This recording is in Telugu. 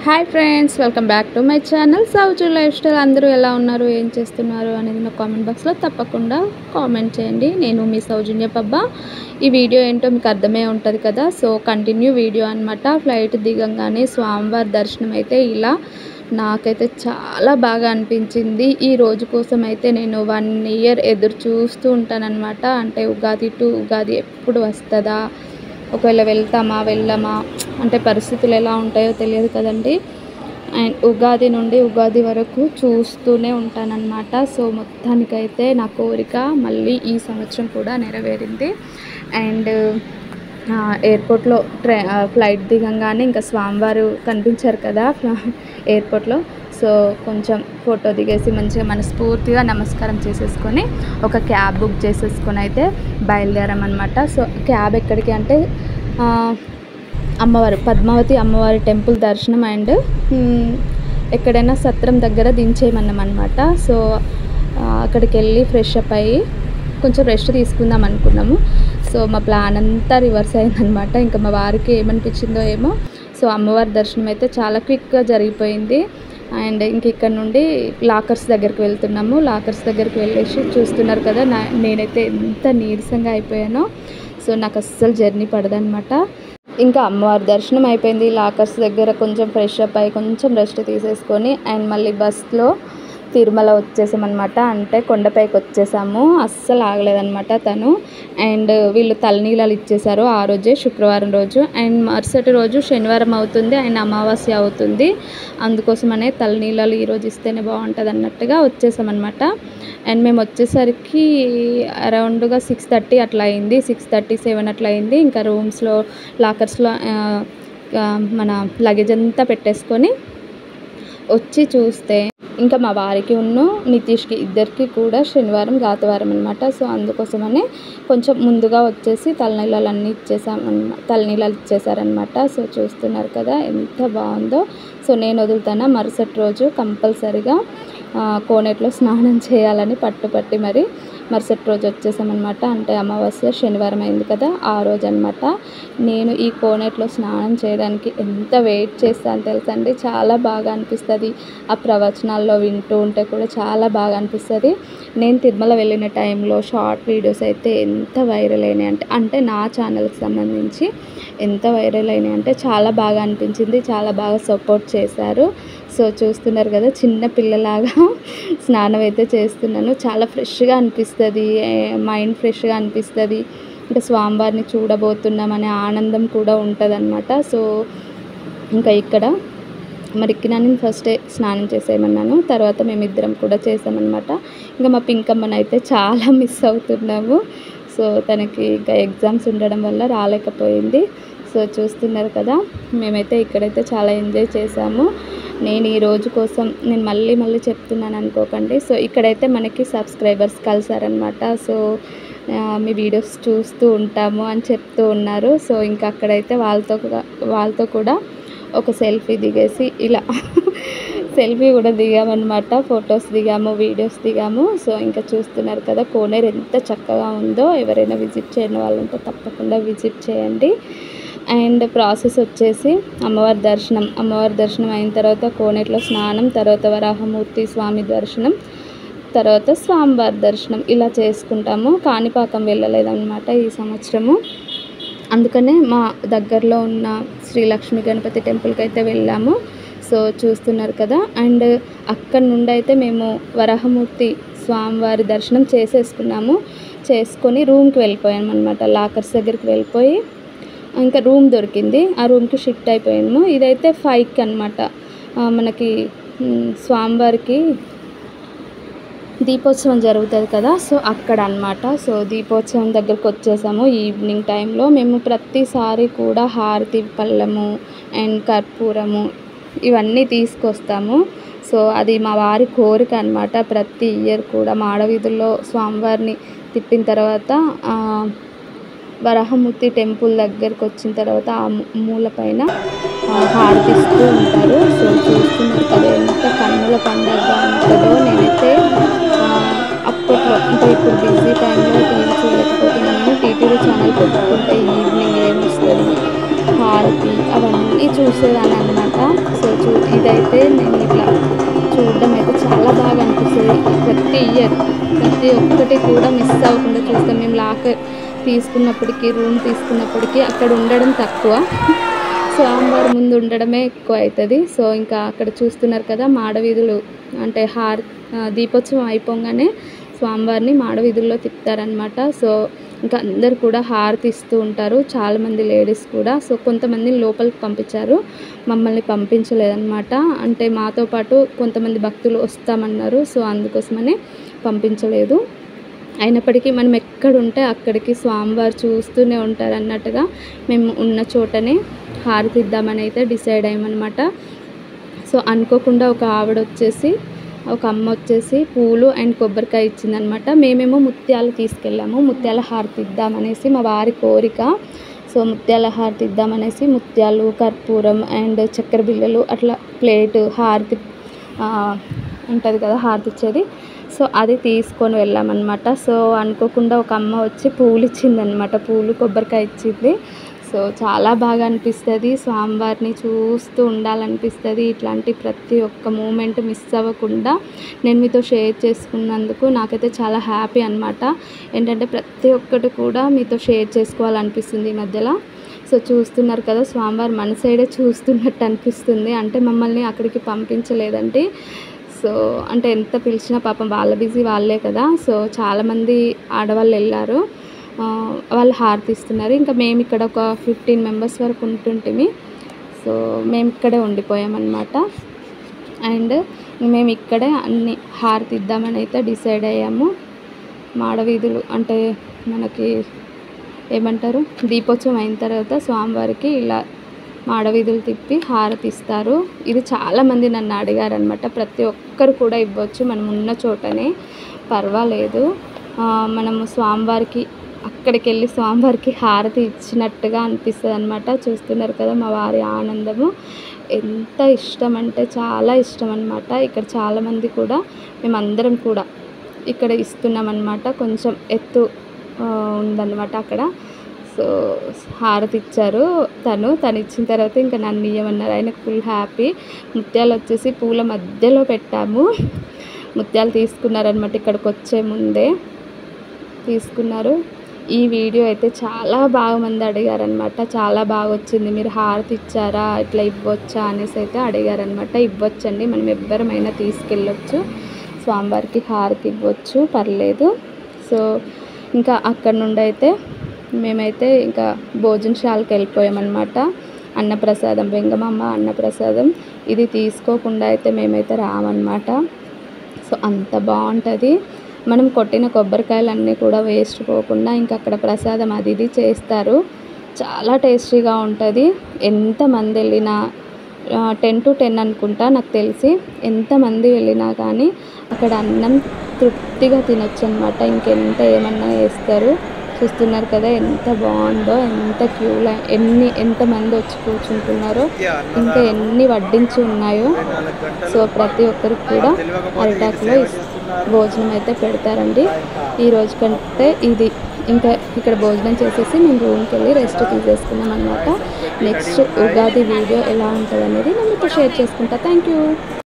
Hi friends, welcome back to my channel Souju life style. అందరూ ఎలా ఉన్నారు, ఏం చేస్తున్నారు అనేది నా కామెంట్ బాక్స్లో తప్పకుండా కామెంట్ చేయండి. నేను మీ సౌజన్య పబ్బా. ఈ వీడియో ఏంటో మీకు అర్థమే ఉంటుంది కదా. సో కంటిన్యూ వీడియో అనమాట. ఫ్లైట్ దిగంగానే స్వామివారి దర్శనం అయితే ఇలా నాకైతే చాలా బాగా అనిపించింది. ఈ రోజు కోసం అయితే నేను 1 year ఎదురు చూస్తూ ఉంటానన్నమాట. అంటే ఉగాది టు ఉగాది ఎప్పుడు వస్తుందా, ఒకవేళ వెళ్ళమా అంటే పరిస్థితులు ఎలా ఉంటాయో తెలియదు కదండి. అండ్ ఉగాది నుండి ఉగాది వరకు చూస్తూనే ఉంటానన్నమాట. సో మొత్తానికైతే నా కోరిక మళ్ళీ ఈ సంవత్సరం కూడా నెరవేరింది. అండ్ ఎయిర్పోర్ట్లో ఫ్లైట్ దిగంగానే ఇంకా స్వామివారు కనిపించారు కదా ఎయిర్పోర్ట్లో. సో కొంచెం ఫోటో దిగేసి మంచిగా మనస్ఫూర్తిగా నమస్కారం చేసేసుకొని ఒక క్యాబ్ బుక్ చేసేసుకొని అయితే బయలుదేరామన్నమాట. సో క్యాబ్ ఎక్కడికి అంటే అమ్మవారు పద్మావతి అమ్మవారి టెంపుల్ దర్శనం అండ్ ఎక్కడైనా సత్రం దగ్గర దించేయమన్నామన్నమాట. సో అక్కడికి వెళ్ళి ఫ్రెష్ అప్ అయ్యి కొంచెం రెస్ట్ తీసుకుందాం అనుకున్నాము. సో మా ప్లాన్ అంతా రివర్స్ అయిందనమాట. ఇంకా మా వారికి ఏమనిపించిందో ఏమో. సో అమ్మవారి దర్శనం అయితే చాలా క్విక్గా జరిగిపోయింది. అండ్ ఇంక ఇక్కడ నుండి లాకర్స్ దగ్గరికి వెళ్తున్నాము. లాకర్స్ దగ్గరికి వెళ్ళేసి చూస్తున్నారు కదా, నేనైతే ఎంత నీరసంగా అయిపోయానో. సో నాకు అస్సలు జర్నీ పడదనమాట. ఇంకా అమ్మవారి దర్శనం అయిపోయింది. లాకర్స్ దగ్గర కొంచెం ఫ్రెష్ అప్ అయ్యి కొంచెం రెస్ట్ తీసేసుకొని అండ్ మళ్ళీ బస్లో తిరుమల వచ్చేసామన్నమాట. అంటే కొండపైకి వచ్చేసాము. అస్సలు ఆగలేదన్నమాట తను. అండ్ వీళ్ళు తలనీలాలు ఇచ్చేసారు ఆ రోజే, శుక్రవారం రోజు. అండ్ మరుసటి రోజు శనివారం అవుతుంది అండ్ అమావాస్య అవుతుంది. అందుకోసమనే తలనీలాలు ఈరోజు ఇస్తేనే బాగుంటుంది అన్నట్టుగా వచ్చేసామన్నమాట. అండ్ మేము వచ్చేసరికి అరౌండ్గా 6:30 అట్లా అయింది. 6:30, 7 అట్లా అయింది. ఇంకా రూమ్స్లో లాకర్స్లో మన లగేజ్ అంతా పెట్టేసుకొని వచ్చి చూస్తే ఇంకా మా వారికి నితీష్కి ఇద్దరికి కూడా శనివారం రాతవారం అనమాట. సో అందుకోసమనే కొంచెం ముందుగా వచ్చేసి తలనీలాలు ఇచ్చేసారనమాట. సో చూస్తున్నారు కదా ఎంత బాగుందో. సో నేను వదులుతాను, మరుసటి రోజు కంపల్సరిగా కోనేట్లో స్నానం చేయాలని పట్టుపట్టి మరి మరుసటి రోజు వచ్చేసామన్నమాట. అంటే అమావాస్య శనివారం అయింది కదా, ఆ రోజు అనమాట. నేను ఈ కోనేట్లో స్నానం చేయడానికి ఎంత వెయిట్ చేస్తాను తెలుసండి. చాలా బాగా అనిపిస్తుంది. ఆ ప్రవచనాల్లో వింటూ ఉంటే కూడా చాలా బాగా అనిపిస్తుంది. నేను తిరుమల వెళ్ళిన టైంలో షార్ట్ వీడియోస్ అయితే ఎంత వైరల్ అయినాయి అంటే నా ఛానల్కి సంబంధించి ఎంత వైరల్ అయినాయి అంటే చాలా బాగా అనిపించింది. చాలా బాగా సపోర్ట్ చేశారు. సో చూస్తున్నారు కదా, చిన్న పిల్లలాగా స్నానం అయితే చేస్తున్నాను. చాలా ఫ్రెష్గా అనిపిస్తుంది, మైండ్ ఫ్రెష్గా అనిపిస్తుంది. ఇంకా స్వామివారిని చూడబోతున్నామనే ఆనందం కూడా ఉంటుంది అనమాట. సో ఇంకా ఇక్కడ మరికి నేను ఫస్టే స్నానం చేసేయమన్నాను. తర్వాత మేమిద్దరం కూడా చేసామన్నమాట. ఇంకా మా పింకమ్మని అయితే చాలా మిస్ అవుతున్నాము. సో తనకి ఇంకా ఎగ్జామ్స్ ఉండడం వల్ల రాలేకపోయింది. సో చూస్తున్నారు కదా, మేమైతే ఇక్కడైతే చాలా ఎంజాయ్ చేసాము. నేను ఈ రోజు కోసం నేను మళ్ళీ చెప్తున్నాను అనుకోకండి. సో ఇక్కడైతే మనకి సబ్స్క్రైబర్స్ కలిసారనమాట. సో మీ వీడియోస్ చూస్తూ ఉంటాము అని చెప్తూ ఉన్నారు. సో ఇంకా అక్కడైతే వాళ్ళతో కూడా ఒక సెల్ఫీ దిగేసి ఇలా సెల్ఫీ కూడా దిగామన్నమాట. ఫొటోస్ దిగాము, వీడియోస్ దిగాము. సో ఇంకా చూస్తున్నారు కదా కోనేరు ఎంత చక్కగా ఉందో. ఎవరైనా విజిట్ చేయని వాళ్ళంటే తప్పకుండా విజిట్ చేయండి. అండ్ ప్రాసెస్ వచ్చేసి అమ్మవారి దర్శనం అయిన తర్వాత కోనేట్లో స్నానం, తర్వాత వరాహమూర్తి స్వామి దర్శనం, తర్వాత స్వామివారి దర్శనం ఇలా చేసుకుంటాము. కాణిపాకం వెళ్ళలేదన్నమాట ఈ సంవత్సరము. అందుకనే మా దగ్గరలో ఉన్న శ్రీ లక్ష్మీ గణపతి టెంపుల్కి అయితే వెళ్ళాము. సో చూస్తున్నారు కదా. అండ్ అక్కడి నుండి అయితే మేము వరాహమూర్తి స్వామివారి దర్శనం చేసుకొని రూమ్కి వెళ్ళిపోయాము అనమాట. లాకర్స్ దగ్గరికి వెళ్ళిపోయి ఇంకా రూమ్ దొరికింది, ఆ రూమ్కి షిఫ్ట్ అయిపోయాము. ఇదైతే 5కి అనమాట. మనకి స్వామివారికి దీపోత్సవం జరుగుతుంది కదా, సో అక్కడ అనమాట. సో దీపోత్సవం దగ్గరకు వచ్చేసాము. ఈవినింగ్ టైంలో మేము ప్రతిసారి కూడా హారతి పళ్ళము అండ్ కర్పూరము ఇవన్నీ తీసుకొస్తాము. సో అది మా వారి కోరిక అనమాట. ప్రతి ఇయర్ కూడా మాడవీధుల్లో స్వామివారిని తిప్పిన తర్వాత వరాహమూర్తి టెంపుల్ దగ్గరికి వచ్చిన తర్వాత ఆ మూల పైన హారతిస్తూ ఉంటారు. సో చూస్తున్నారు కదా ఎంత కన్నుల పండుగగా ఉంటుందో. నేనైతే అప్పట్లో అంటే ఇప్పుడు బిజీ టైంలో టీవీ చూడలేకపోతున్నాను. టీటీవీ ఛానల్ పెట్టుకుంటే ఈవినింగ్ ఏమొస్తుంది హారతి అవన్నీ చూసేదాన్ని అనమాట. సో ఒక్కటి కూడా మిస్ అవ్వకుండా చూస్తాం. మేము లాకర్ తీసుకున్నప్పటికీ, రూమ్ తీసుకున్నప్పటికీ అక్కడ ఉండడం తక్కువ, స్వామివారి ముందు ఉండడమే ఎక్కువ అవుతుంది. సో ఇంకా అక్కడ చూస్తున్నారు కదా, మాడవీధులు అంటే దీపోత్సవం అయిపోగానే స్వామివారిని మాడవీధుల్లో తిప్పుతారనమాట. సో ఇంకా అందరు కూడా హారతి ఇస్తూ ఉంటారు, చాలామంది లేడీస్ కూడా. సో కొంతమందిని లోపలికి పంపించారు, మమ్మల్ని పంపించలేదన్నమాట. అంటే మాతో పాటు కొంతమంది భక్తులు వస్తామన్నారు, సో అందుకోసమనే పంపించలేదు. అయినప్పటికీ మనం ఎక్కడుంటే అక్కడికి స్వామివారు చూస్తూనే ఉంటారు అన్నట్టుగా మేము ఉన్న చోటనే హారతి ఇద్దామని అయితే డిసైడ్ అయ్యామన్నమాట. సో అనుకోకుండా ఒక అమ్మ వచ్చేసి పూలు అండ్ కొబ్బరికాయ ఇచ్చిందనమాట. మేమేమో ముత్యాలు తీసుకెళ్ళాము, ముత్యాల హారతి ఇద్దామనేసి మా వారి కోరిక. సో ముత్యాల హారతి ఇద్దామనేసి ముత్యాలు, కర్పూరం అండ్ చక్కెర బిళ్ళలు అట్లా ప్లేట్ హారతి ఉంటుంది కదా హారతి ఇచ్చేది, సో అది తీసుకొని వెళ్ళామన్నమాట. సో అనుకోకుండా ఒక అమ్మ వచ్చి పూలు ఇచ్చిందనమాట, పూలు కొబ్బరికాయ ఇచ్చింది. సో చాలా బాగా అనిపిస్తుంది, స్వామివారిని చూస్తూ ఉండాలనిపిస్తుంది. ఇట్లాంటి ప్రతి ఒక్క మూమెంట్ మిస్ అవ్వకుండా నేను మీతో షేర్ చేసుకున్నందుకు నాకైతే చాలా హ్యాపీ అనమాట. ఏంటంటే ప్రతి ఒక్కటి కూడా మీతో షేర్ చేసుకోవాలనిపిస్తుంది ఈ మధ్యలో. సో చూస్తున్నారు కదా, స్వామివారు మన సైడే చూస్తున్నట్టు అనిపిస్తుంది. అంటే మమ్మల్ని అక్కడికి పంపించలేదండి. సో అంటే ఎంత పిలిచినా పాపం వాళ్ళ బిజీ వాళ్ళే కదా. సో చాలామంది ఆడవాళ్ళు వెళ్ళారు, వాళ్ళు హారతి ఇస్తున్నారు. ఇంకా మేము ఇక్కడ ఒక 15 మెంబర్స్ వరకు ఉంటుంటిమి. సో మేము ఇక్కడే ఉండిపోయామన్నమాట. అండ్ మేము ఇక్కడే అన్ని హారతి ఇద్దామని అయితే డిసైడ్ అయ్యాము. మాడవీధులు అంటే మనకి ఏమంటారు, దీపోత్సవం అయిన తర్వాత స్వామివారికి ఇలా మాడవీధులు తిప్పి హారతి ఇస్తారు. ఇది చాలామంది నన్ను అడిగారనమాట. ప్రతి ఒక్కరు కూడా ఇవ్వచ్చు, మనం ఉన్న చోటనే పర్వాలేదు. మనము స్వామివారికి అక్కడికి వెళ్ళి స్వామివారికి హారతి ఇచ్చినట్టుగా అనిపిస్తుంది అనమాట. చూస్తున్నారు కదా మా వారి ఆనందము, ఎంత ఇష్టం అంటే చాలా ఇష్టం అనమాట. ఇక్కడ చాలామంది కూడా మేమందరం కూడా ఇక్కడ ఇస్తున్నామన్నమాట. కొంచెం ఎత్తు ఉందన్నమాట అక్కడ. సో హారతి ఇచ్చారు, తను ఇచ్చిన తర్వాత ఇంకా నన్ను ఇయ్యమన్నారు. ఆయనకు ఫుల్ హ్యాపీ. ముత్యాలు వచ్చేసి పూల మధ్యలో పెట్టాము, ముత్యాలు తీసుకున్నారనమాట. ఇక్కడికి వచ్చే ముందే తీసుకున్నారు. ఈ వీడియో అయితే చాలా బాగా మంది అడిగారనమాట, చాలా బాగా వచ్చింది, మీరు హారతి ఇచ్చారా, ఇట్లా ఇవ్వచ్చా అనేసి అయితే అడిగారనమాట. ఇవ్వచ్చండి, మనం ఎవ్వరమైనా తీసుకెళ్ళొచ్చు, స్వామివారికి హారతి ఇవ్వచ్చు, పర్లేదు. సో ఇంకా అక్కడ నుండి అయితే మేమైతే ఇంకా భోజనశాలకు వెళ్ళిపోయామన్నమాట. అన్నప్రసాదం, వెంగమాంబ అన్నప్రసాదం, ఇది తీసుకోకుండా అయితే మేమైతే రామన్నమాట. సో అంత బాగుంటుంది. మనం కొట్టిన కొబ్బరికాయలు అన్నీ కూడా వేస్ట్ పోకుండా ఇంకా అక్కడ ప్రసాదం అది ఇది చేస్తారు, చాలా టేస్టీగా ఉంటుంది. ఎంతమంది వెళ్ళినా 10 to 10 అనుకుంటా నాకు తెలిసి, ఎంతమంది వెళ్ళినా కానీ అక్కడ అన్నం తృప్తిగా తినొచ్చు అనమాట. ఇంకెంత ఏమన్నా వేస్తారు. చూస్తున్నారు కదా ఎంత బాగుందో, ఎంత క్యూలో ఎంతమంది వచ్చి కూర్చుంటున్నారో, ఇంకా ఎన్ని వడ్డించి ఉన్నాయో. సో ప్రతి ఒక్కరికి కూడా అరిటాకులో భోజనం అయితే పెడతారండి. ఈ రోజు కంటే ఇది ఇంకా ఇక్కడ భోజనం చేసేసి మేము రూమ్కి వెళ్ళి రెస్ట్ తీసేసుకున్నాం అనమాట. నెక్స్ట్ ఉగాది వీడియో ఎలా ఉంటుంది అనేది నేను మీతో షేర్ చేసుకుంటా. Thank you.